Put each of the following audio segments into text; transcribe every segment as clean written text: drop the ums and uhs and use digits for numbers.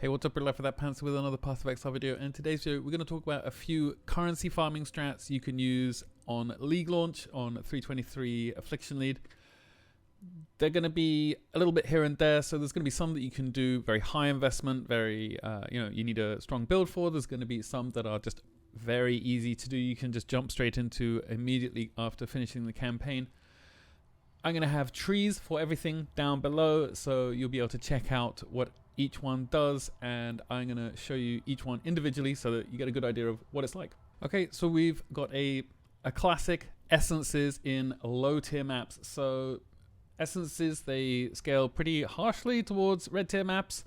Hey, what's up, lifewithoutpants with another Path of Exile video. In today's video, we're going to talk about a few currency farming strats you can use on League launch on 323 Affliction lead. They're going to be a little bit here and there, so there's going to be some that you can do very high investment, very, you need a strong build for. There's going to be some that are just very easy to do. You can just jump straight into immediately after finishing the campaign. I'm going to have trees for everything down below, so you'll be able to check out what each one does, and I'm going to show you each one individually so that you get a good idea of what it's like. Okay, so we've got a classic essences in low tier maps. So essences, they scale pretty harshly towards red tier maps,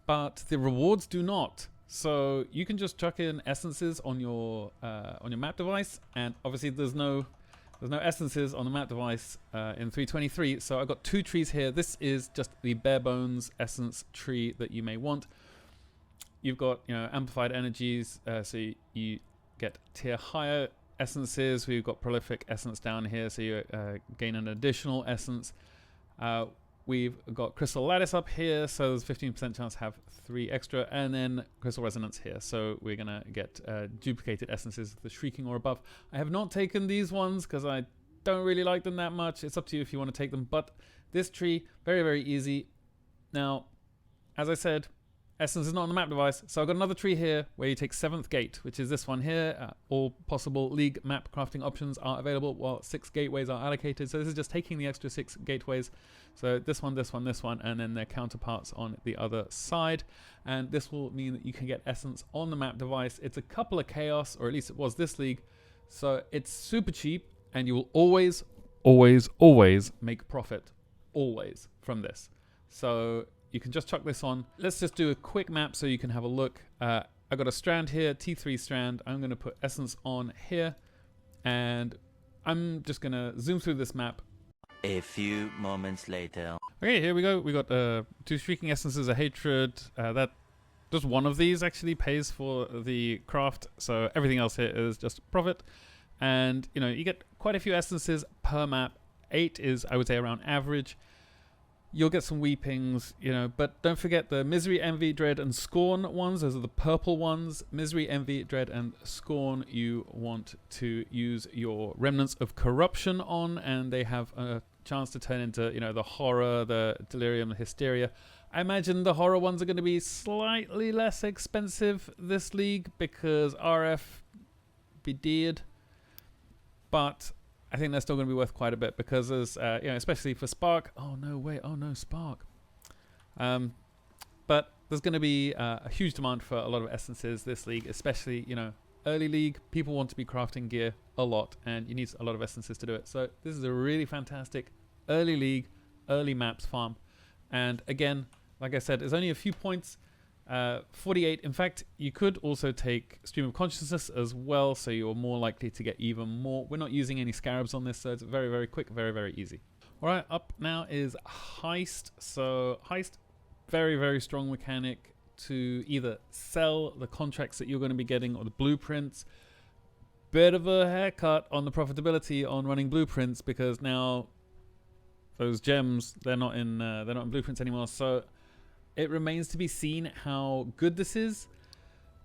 but the rewards do not. So you can just chuck in essences on your map device, and obviously there's no essences on the map device in 323, so I've got two trees here. This is just the bare bones essence tree that you may want. You've got amplified energies, so you get tier higher essences. We've got prolific essence down here, so you gain an additional essence. We've got crystal lattice up here, so there's 15% chance to have 3 extra, and then crystal resonance here, so we're gonna get duplicated essences of the shrieking or above. I have not taken these ones because I don't really like them that much. It's up to you if you want to take them, but this tree, very, very easy. Now, as I said, essence is not on the map device, so I've got another tree here where you take 7th gate, which is this one here. All possible league map crafting options are available, while 6 gateways are allocated. So this is just taking the extra 6 gateways. So this one, this one, this one, and then their counterparts on the other side. And this will mean that you can get essence on the map device. It's a couple of chaos, or at least it was this league. So it's super cheap, and you will always, always, always make profit, always, from this. So you can just chuck this on. Let's just do a quick map so you can have a look. I got a strand here, T3 strand. I'm going to put essence on here, and I'm just going to zoom through this map. A few moments later. Okay, here we go. We got 2 shrieking essences of hatred. That just one of these actually pays for the craft, so everything else here is just profit. And you get quite a few essences per map. 8 is, I would say, around average. You'll get some weepings, but don't forget the Misery, Envy, Dread, and Scorn ones. Those are the purple ones. Misery, Envy, Dread, and Scorn you want to use your Remnants of Corruption on, and they have a chance to turn into, the Horror, the Delirium, the Hysteria. I imagine the Horror ones are going to be slightly less expensive this league because RF be deared, but I think they're still going to be worth quite a bit because there's, especially for Spark. Oh no, wait, oh no, Spark. But there's going to be a huge demand for a lot of essences this league, especially, early league. People want to be crafting gear a lot, and you need a lot of essences to do it. So this is a really fantastic early league, early maps farm. And again, like I said, there's only a few points. 48. In fact, you could also take Stream of Consciousness as well, so you're more likely to get even more. We're not using any scarabs on this, so it's very, very quick, very, very easy. All right, up now is Heist. So Heist, very, very strong mechanic to either sell the contracts that you're going to be getting or the blueprints. Bit of a haircut on the profitability on running blueprints because now those gems, they're not in blueprints anymore. So it remains to be seen how good this is.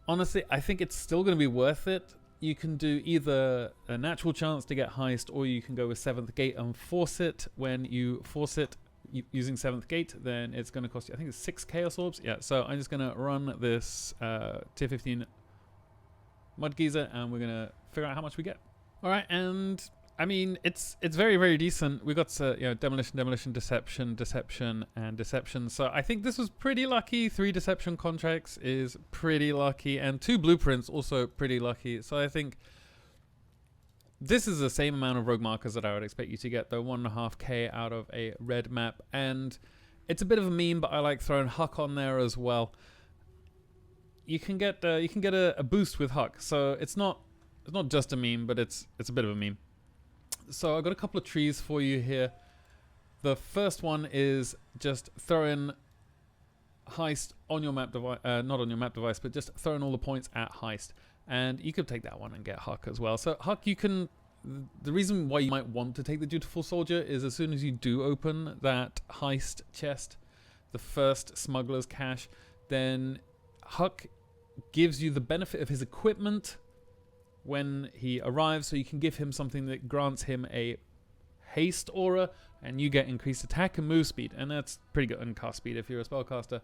Honestly, I think it's still going to be worth it. You can do either a natural chance to get Heist, or you can go with 7th gate and force it. When you force it using 7th gate, then it's going to cost you, I think it's 6 Chaos Orbs. Yeah, so I'm just going to run this tier 15 Mud Geyser, and we're going to figure out how much we get. All right, and I mean, it's very, very decent. We got demolition, demolition, deception, deception, and deception. So I think this was pretty lucky. 3 deception contracts is pretty lucky, and 2 blueprints also pretty lucky. So I think this is the same amount of rogue markers that I would expect you to get, though 1.5k out of a red map. And it's a bit of a meme, but I like throwing Huck on there as well. You can get a boost with Huck, so it's not just a meme, but it's a bit of a meme. So I've got a couple of trees for you here. The first one is just throwing Heist on your map device, not on your map device, but just throwing all the points at Heist. And you could take that one and get Huck as well. So Huck, you can, the reason why you might want to take the Dutiful Soldier is as soon as you do open that Heist chest, the first smuggler's cache, then Huck gives you the benefit of his equipment when he arrives, so you can give him something that grants him a haste aura, and you get increased attack and move speed, and that's pretty good, and cast speed if you're a spellcaster.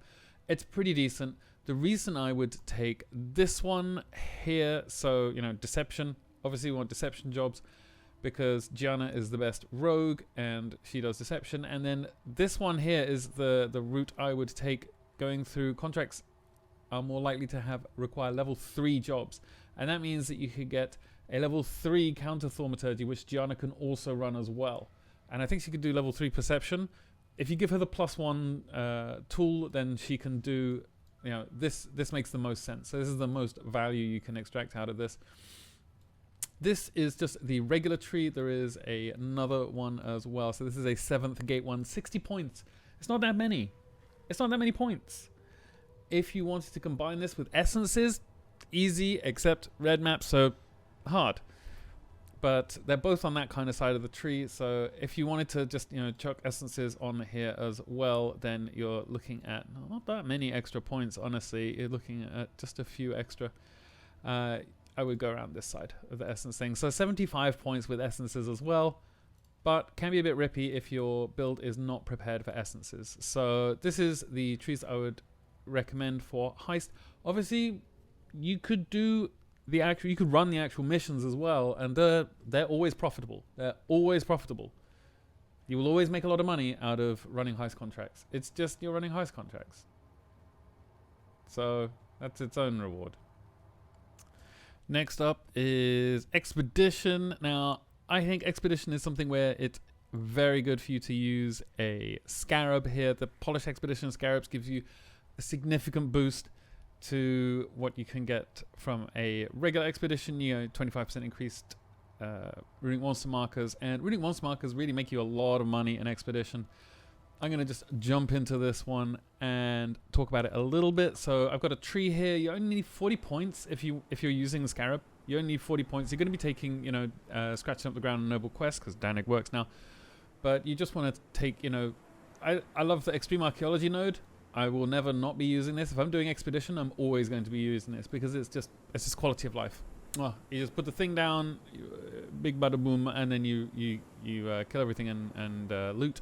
It's pretty decent. The reason I would take this one here, so, you know, deception, obviously we want deception jobs, because Gianna is the best rogue, and she does deception, and then this one here is the route I would take. Going through contracts are more likely to require level 3 jobs, and that means that you could get a level 3 counter thaumaturgy, which Gianna can also run as well. And I think she could do level 3 perception. If you give her the +1 tool, then she can do, you know, this makes the most sense. So this is the most value you can extract out of this. This is just the regular tree. There is another one as well. So this is a 7th gate one, 60 points. It's not that many. It's not that many points. If you wanted to combine this with essences, easy, except red map, so hard. But they're both on that kind of side of the tree, so if you wanted to just, you know, chuck essences on here as well, then you're looking at not that many extra points, honestly. You're looking at just a few extra. I would go around this side of the essence thing. So 75 points with essences as well, but can be a bit rippy if your build is not prepared for essences. So this is the trees I would recommend for Heist. Obviously, you could do you could run the actual missions as well, and they're always profitable. They're always profitable. You will always make a lot of money out of running Heist contracts. It's just you're running Heist contracts. So that's its own reward. Next up is Expedition. Now, I think Expedition is something where it's very good for you to use a scarab here. The Polished Expedition scarabs gives you a significant boost to what you can get from a regular expedition. You know, 25% increased runic monster markers, and runic monster markers really make you a lot of money in expedition. I'm going to just jump into this one and talk about it a little bit. So I've got a tree here. You only need 40 points if you're using the scarab. You only need 40 points. You're going to be taking, you know, scratching up the ground in Noble Quest, because Danik works now. But you just want to take, you know, I love the Extreme Archaeology node. I will never not be using this. If I'm doing expedition, I'm always going to be using this, because it's just quality of life. Well, you just put the thing down, big bada boom, and then you kill everything and loot.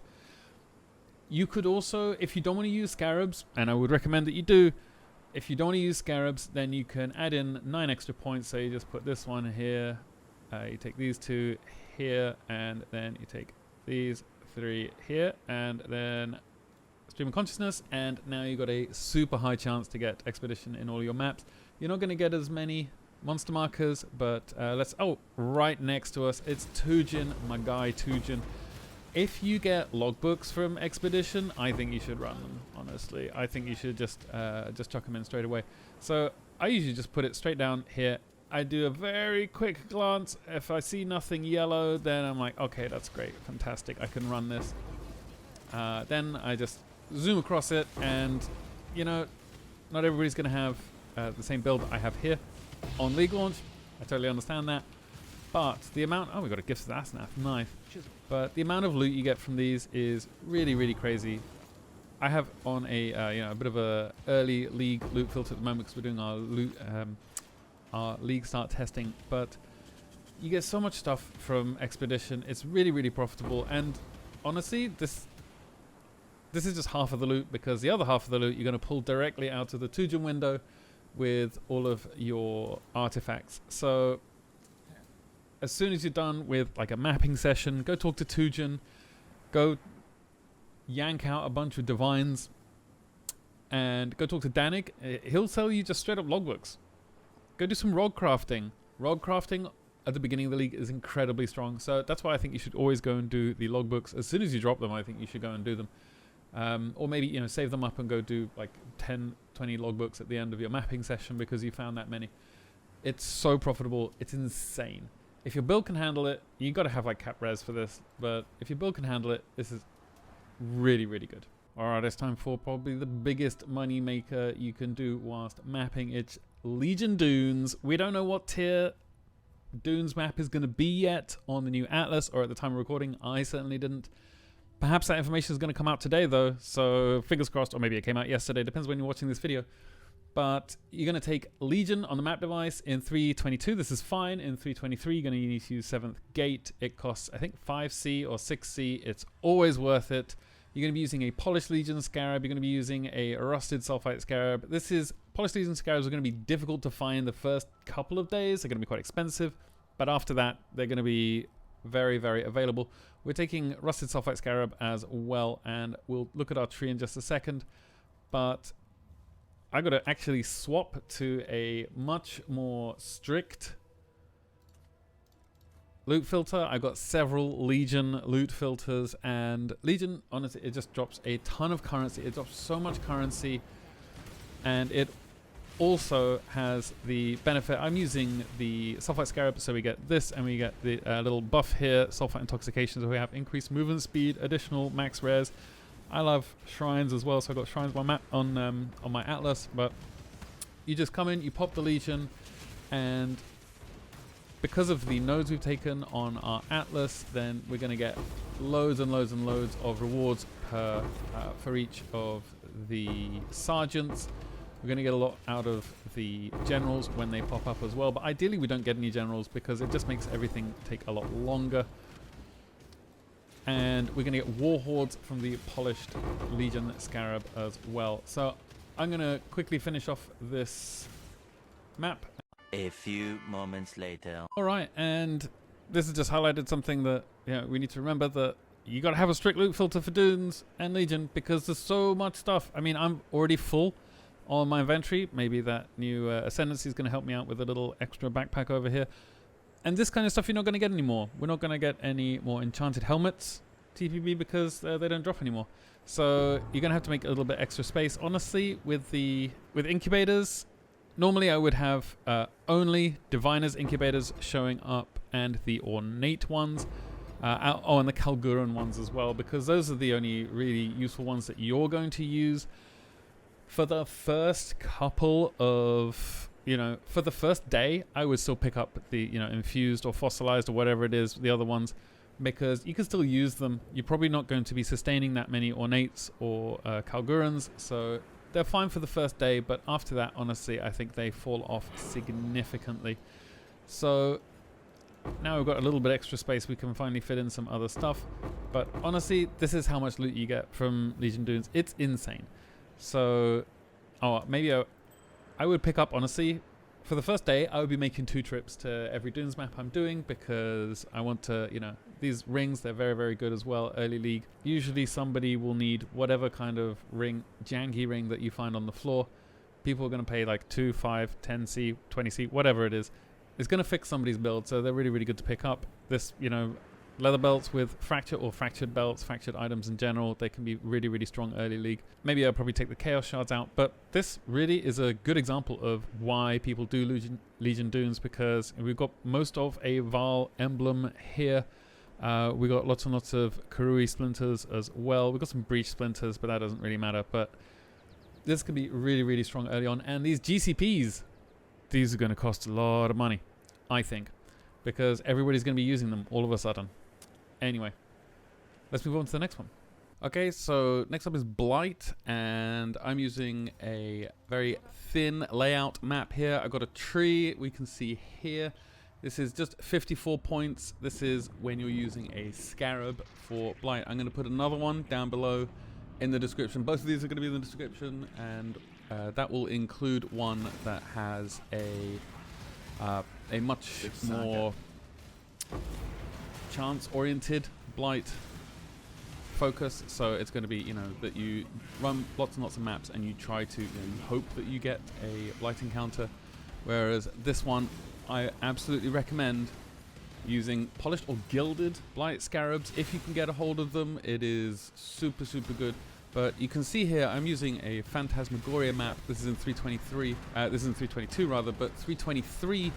You could also, if you don't want to use scarabs, and I would recommend that you do, if you don't want to use scarabs, then you can add in 9 extra points. So you just put this one here, you take these 2 here, and then you take these 3 here, and then Stream of Consciousness, and now you've got a super high chance to get Expedition in all your maps. You're not going to get as many monster markers, but right next to us, it's Tujin, my guy Tujin. If you get logbooks from Expedition, I think you should run them, honestly. I think you should just chuck them in straight away. So I usually just put it straight down here. I do a very quick glance. If I see nothing yellow, then I'm like, okay, that's great, fantastic, I can run this. Then I just zoom across it, and you know, not everybody's going to have the same build I have here on League Launch. I totally understand that, but the amount, we got a gift of the Asnath knife, but the amount of loot you get from these is really, really crazy. I have on a a bit of a early League loot filter at the moment, because we're doing our loot our League start testing, but you get so much stuff from Expedition. It's really, really profitable, and honestly, this is just half of the loot, because the other half of the loot you're going to pull directly out of the Tujin window with all of your artifacts. So as soon as you're done with like a mapping session, go talk to Tujin, go yank out a bunch of divines, and go talk to Danik. He'll sell you just straight up logbooks. Go do some rod crafting. Rod crafting at the beginning of the league is incredibly strong, so that's why I think you should always go and do the logbooks. As soon as you drop them, I think you should go and do them. Or maybe, you know, save them up and go do like 10, 20 logbooks at the end of your mapping session, because you found that many. It's so profitable. It's insane. If your build can handle it, you got to have like cap res for this, but if your build can handle it, this is really, really good. Alright, it's time for probably the biggest money maker you can do whilst mapping. It's Legion Dunes. We don't know what tier Dunes map is going to be yet on the new Atlas, or at the time of recording. I certainly didn't. Perhaps that information is going to come out today, though, so fingers crossed, or maybe it came out yesterday, depends when you're watching this video. But you're going to take Legion on the map device in 322. This is fine. In 323, you're going to need to use 7th Gate. It costs, I think, 5C or 6C. It's always worth it. You're going to be using a Polished Legion Scarab. You're going to be using a Rusted Sulfite Scarab. Polished Legion Scarabs are going to be difficult to find the first couple of days. They're going to be quite expensive. But after that, they're going to be very, very available. We're taking Rusted Sulfite Scarab as well. And we'll look at our tree in just a second. But I got to actually swap to a much more strict loot filter. I've got several Legion loot filters, and Legion, honestly, it just drops a ton of currency. It drops so much currency, and it also has the benefit. I'm using the Sulfite Scarab, so we get this, and we get the little buff here, Sulfite Intoxication, so we have increased movement speed, additional max rares. I love shrines as well, so I've got shrines on my Atlas, but you just come in, you pop the Legion, and because of the nodes we've taken on our Atlas, then we're going to get loads and loads and loads of rewards for each of the sergeants. We're going to get a lot out of the generals when they pop up as well, but ideally we don't get any generals because it just makes everything take a lot longer. And we're going to get war hordes from the Polished Legion Scarab as well. So I'm going to quickly finish off this map. A few moments later. All right, and this has just highlighted something that we need to remember, that you got to have a strict loot filter for Dunes and Legion because there's so much stuff. I mean, I'm already full on my inventory. Maybe that new Ascendancy is going to help me out with a little extra backpack over here. And this kind of stuff you're not going to get anymore. We're not going to get any more enchanted helmets TPB because they don't drop anymore. So you're going to have to make a little bit extra space. Honestly, with incubators, normally I would have only Diviners incubators showing up and the ornate ones. And the Kalguran ones as well, because those are the only really useful ones that you're going to use. For the first couple of, for the first day, I would still pick up the, infused or fossilized or whatever it is, the other ones, because you can still use them. You're probably not going to be sustaining that many ornates or Kalgurans, so they're fine for the first day, but after that, honestly, I think they fall off significantly. So now we've got a little bit extra space, we can finally fit in some other stuff. But honestly, this is how much loot you get from Legion Dunes. It's insane. So, maybe I would pick up, honestly, for the first day, I would be making 2 trips to every Dunes map I'm doing because I want to, these rings, they're very, very good as well, early league. Usually somebody will need whatever kind of ring, janky ring that you find on the floor. People are going to pay like 2, 5, 10C, 20C, whatever it is. It's going to fix somebody's build, so they're really, really good to pick up. This, leather belts with fracture or fractured belts, fractured items in general, they can be really, really strong early league. Maybe I'll probably take the Chaos Shards out, but this really is a good example of why people do Legion Dunes, because we've got most of a Val emblem here. We got lots and lots of Karui splinters as well. We've got some Breach splinters, but that doesn't really matter. But this can be really, really strong early on. And these GCPs, these are going to cost a lot of money, I think, because everybody's going to be using them all of a sudden. Anyway, let's move on to the next one. Okay, so next up is Blight, and I'm using a very thin layout map here. I've got a tree we can see here. This is just 54 points. This is when you're using a scarab for Blight. I'm going to put another one down below in the description. Both of these are going to be in the description, and that will include one that has a much more chance-oriented Blight focus. So it's going to be, that you run lots and lots of maps and you try to, you hope that you get a Blight encounter. Whereas this one, I absolutely recommend using polished or gilded Blight scarabs. If you can get a hold of them, it is super, super good. But you can see here, I'm using a Phantasmagoria map. This is in 323. This is in 322 rather, but 323,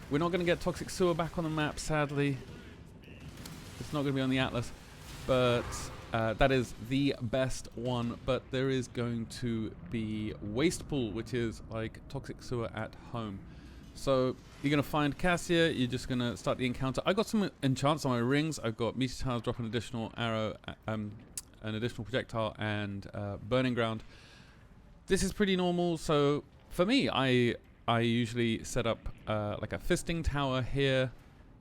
we're not going to get Toxic Sewer back on the map, sadly. It's not going to be on the Atlas, but that is the best one. But there is going to be Waste Pool, which is like Toxic Sewer at home. So you're going to find Cassia, you're just going to start the encounter. I got some enchants on my rings. I've got Meteor Tiles, drop an additional arrow, an additional projectile, and Burning Ground. This is pretty normal, so For me, I usually set up like a fisting tower here,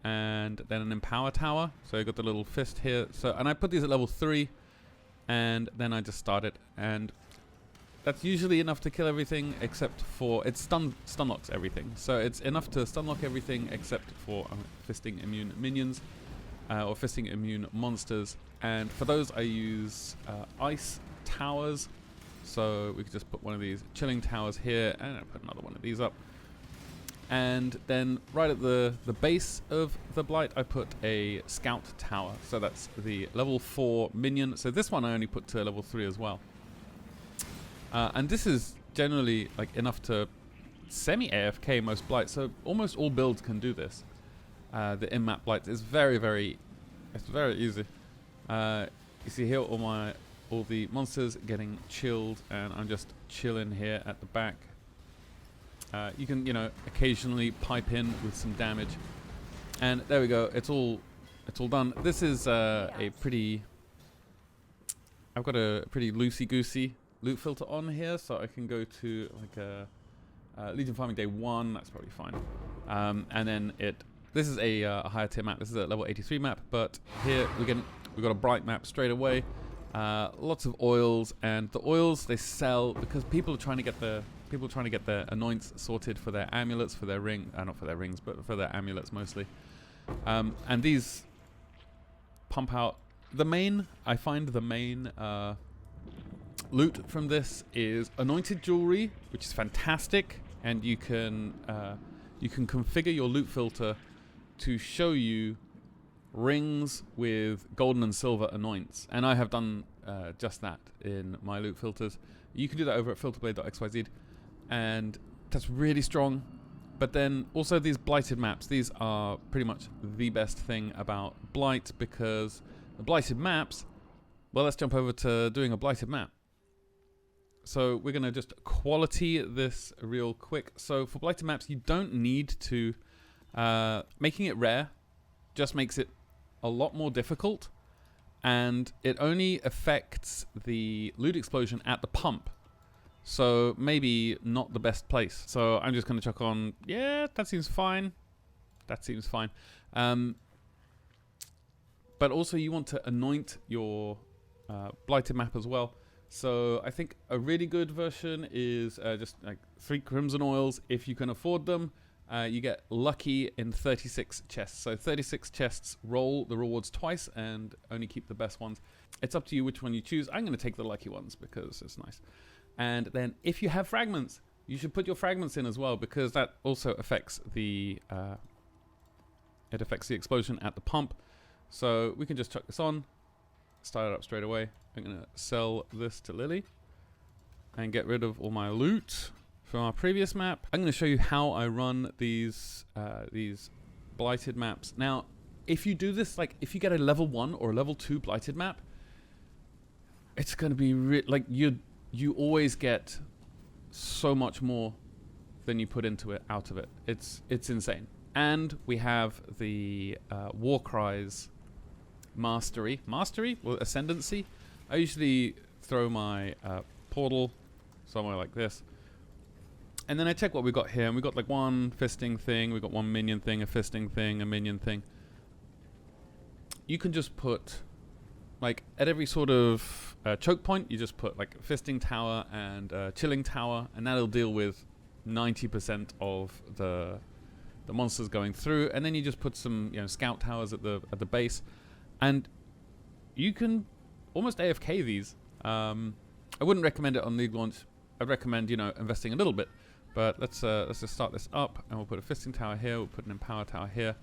and then an empower tower. So I got the little fist here. So, and I put these at level 3, and then I just start it, and that's usually enough to kill everything except for it stun locks everything. So it's enough to stun lock everything except for fisting immune minions or fisting immune monsters. And for those I use ice towers. So we could just put one of these chilling towers here, and I'll put another one of these up. And then right at the base of the Blight, I put a scout tower. So that's the level 4 minion. So this one I only put to level 3 as well. And this is generally like enough to semi-AFK most Blights. So almost all builds can do this. The in-map Blight is very easy. You see here all the monsters getting chilled, and I'm just chilling here at the back. You can, you know, occasionally pipe in with some damage, and there we go. It's all done. This is a pretty. I've got a pretty loosey-goosey loot filter on here, so I can go to like a Legion Farming Day 1. That's probably fine. And then this is a higher tier map. This is a level 83 map, but here we got a bright map straight away. Lots of oils, and the oils they sell because people are trying to get their anoints sorted for their amulets, for their not for their rings, but for their amulets mostly. And these pump out I find the main loot from this is anointed jewelry, which is fantastic, and you can configure your loot filter to show you rings with golden and silver anoints, and I have done just that in my loot filters. You can do that over at filterblade.xyz, and that's really strong. But then also these blighted maps, these are pretty much the best thing about Blight, because the blighted maps, well, let's jump over to doing a blighted map. So we're going to just quality this real quick. So for blighted maps, you don't need to making it rare just makes it a lot more difficult, and it only affects the loot explosion at the pump. So maybe not the best place. So I'm just going to chuck on, yeah, that seems fine. That seems fine. But also you want to anoint your blighted map as well. So I think a really good version is just like 3 crimson oils if you can afford them. You get lucky in 36 chests. So 36 chests, roll the rewards twice and only keep the best ones. It's up to you which one you choose. I'm going to take the lucky ones because it's nice. And then if you have fragments, you should put your fragments in as well, because that also affects the explosion at the pump. So we can just chuck this on, start it up straight away. I'm going to sell this to Lily and get rid of all my loot from our previous map. I'm going to show you how I run these blighted maps. Now, if you do this, like if you get a level 1 or a level 2 blighted map, it's going to be like you always get so much more than you put into it out of it. It's insane. And we have the War Cries mastery, well, ascendancy. I usually throw my portal somewhere like this, and then I check what we got here, and we got like one fisting thing, we got one minion thing, a fisting thing, a minion thing. You can just put, like, at every sort of choke point, you just put like a fisting tower and a chilling tower, and that'll deal with 90% of the monsters going through. And then you just put some, you know, scout towers at the base, and you can almost AFK these. I wouldn't recommend it on League launch. I'd recommend, you know, investing a little bit. But let's just start this up, and we'll put a fisting tower here. We'll put an empower tower here.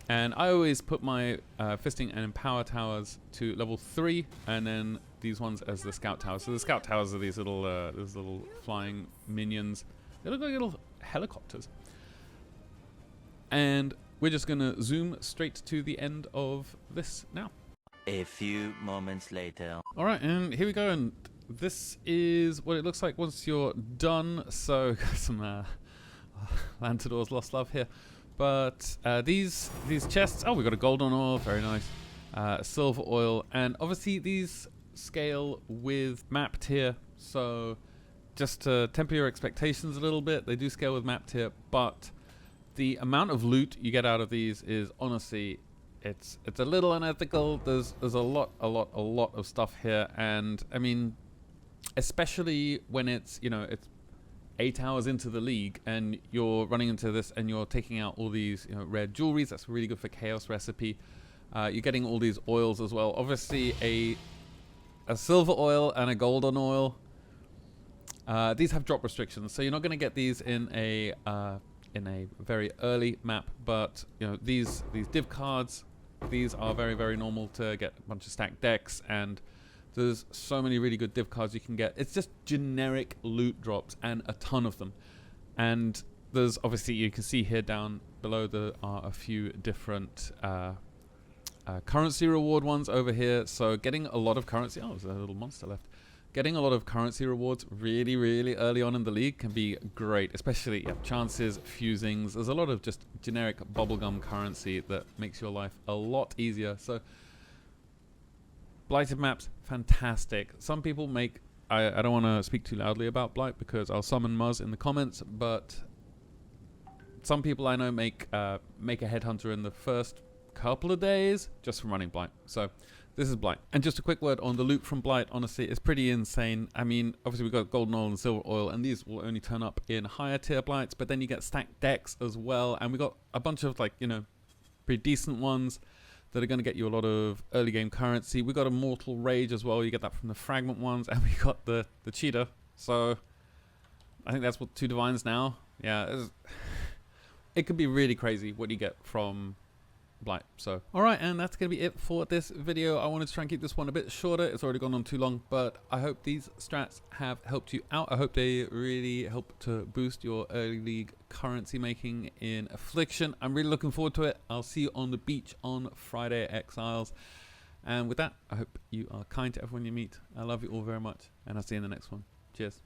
And I always put my fisting and empower towers to level 3, and then these ones as the scout towers. So the scout towers are these little flying minions. They look like little helicopters. And we're just gonna zoom straight to the end of this now. A few moments later. All right, and here we go. And this is what it looks like once you're done. So got some Lantador's Lost Love here. But these chests, oh, we got a golden oil, very nice. Silver oil, and obviously these scale with map tier. So just to temper your expectations a little bit, they do scale with map tier, but the amount of loot you get out of these is honestly, it's a little unethical. There's a lot of stuff here, and I mean, especially when it's, you know, it's 8 hours into the league and you're running into this and you're taking out all these, you know, rare jewelries. That's really good for chaos recipe. You're getting all these oils as well. Obviously a silver oil and a golden oil. These have drop restrictions, so you're not going to get these in a very early map. But you know, these div cards, these are very normal to get a bunch of stacked decks, and there's so many really good div cards you can get. It's just generic loot drops and a ton of them. And there's obviously, you can see here down below, there are a few different currency reward ones over here. So getting a lot of currency. Oh, there's a little monster left. Getting a lot of currency rewards really early on in the league can be great, especially chances, fusings. There's a lot of just generic bubblegum currency that makes your life a lot easier. So Blighted maps, fantastic. Some people make, I don't want to speak too loudly about Blight because I'll summon Muzz in the comments, but some people I know make a headhunter in the first couple of days just from running Blight. So this is Blight. And just a quick word on the loot from Blight. Honestly, it's pretty insane. I mean, obviously we've got golden oil and silver oil, and these will only turn up in higher tier Blights, but then you get stacked decks as well. And we got a bunch of, like, you know, pretty decent ones that are going to get you a lot of early game currency. We got a Mortal Rage as well. You get that from the fragment ones, and we got the cheetah. So I think that's what 2 divines now. Yeah, it could be really crazy what you get from Blight. So alright, and that's gonna be it for this video. I wanted to try and keep this one a bit shorter. It's already gone on too long, but I hope these strats have helped you out. I hope they really help to boost your early league currency making in Affliction. I'm really looking forward to it. I'll see you on the beach on Friday at Exiles, and with that, I hope you are kind to everyone you meet. I love you all very much, and I'll see you in the next one. Cheers.